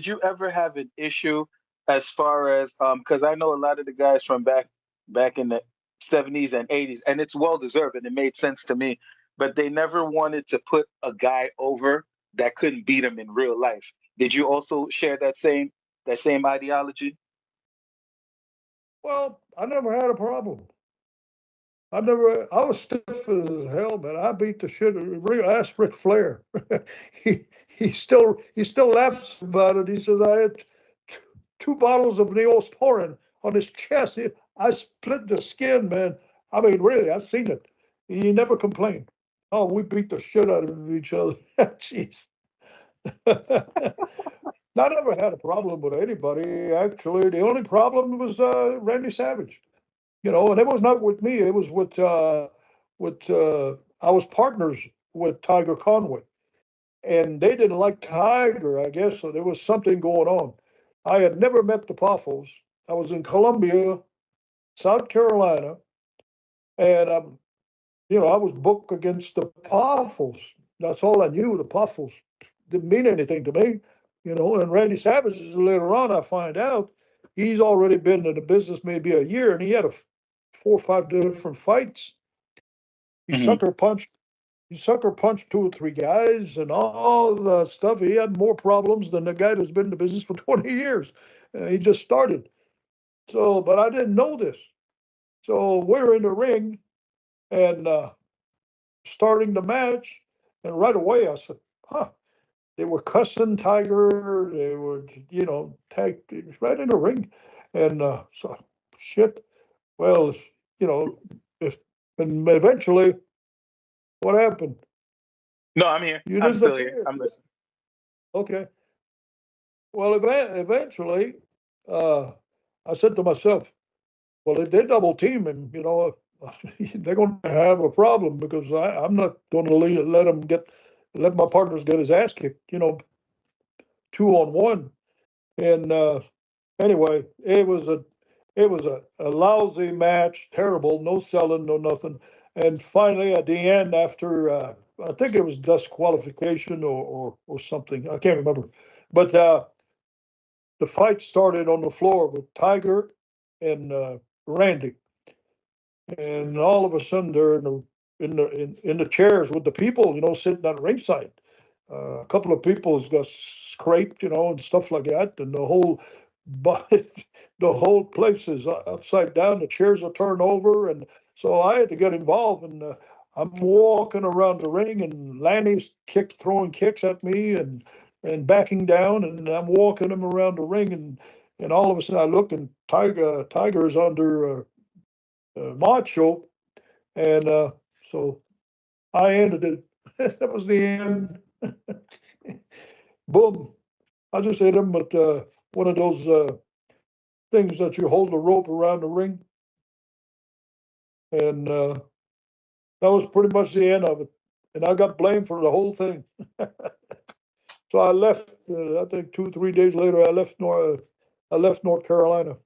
did you ever have an issue as far as because I know a lot of the guys from back in the 70s and 80s, and it's well deserved and it made sense to me, but they never wanted to put a guy over that couldn't beat him in real life. Did you also share that same ideology? Well, I never had a problem. I was stiff as hell, man. I beat the shit. Ask Ric Flair. he still laughs about it. He says I had t- two bottles of Neosporin on his chest. I split the skin, man. I mean, really, I've seen it. He never complained. Oh, we beat the shit out of each other. Jeez. I never had a problem with anybody. Actually, the only problem was Randy Savage. And it was not with me. It was with I was partners with Tiger Conway, and they didn't like Tiger, I guess. So there was something going on. I had never met the Poffos. I was in Columbia, South Carolina, and I was booked against the Poffos. That's all I knew. The Poffos didn't mean anything to me. And Randy Savage, later on, I find out he's already been in the business maybe a year, and he had 4 or 5 different fights. He Hmm. sucker punched. He sucker punched 2 or 3 guys and all the stuff. He had more problems than the guy that's been in the business for 20 years. He just started. So, but I didn't know this. So we're in the ring and starting the match, and right away I said, "Huh." They were cussing Tiger. They were, tag right in the ring, and so shit. Well, you know, if and eventually, what happened? No, I'm here. You I'm still here. disappeared. I'm listening. Okay. Well, eventually, uh, I said to myself, well, if they double team him, they're going to have a problem because I'm not going to let my partners get his ass kicked, 2 on 1. And anyway, it was a lousy match, terrible, no selling, no nothing. And finally, at the end, after I think it was disqualification or something, I can't remember, but the fight started on the floor with Tiger and Randy, and all of a sudden they're in the chairs with the people, sitting on ringside. A couple of people got scraped, and stuff like that, and but the whole place is upside down. The chairs are turned over, and so I had to get involved. And I'm walking around the ring, and Lanny's throwing kicks at me, and backing down, and I'm walking him around the ring, and all of a sudden I look, and Tiger's under Macho, and so I ended it. That was the end. Boom. I just hit him with one of those things that you hold the rope around the ring, and that was pretty much the end of it. And I got blamed for the whole thing. So I left. I think 2, 3 days later, I left North Carolina.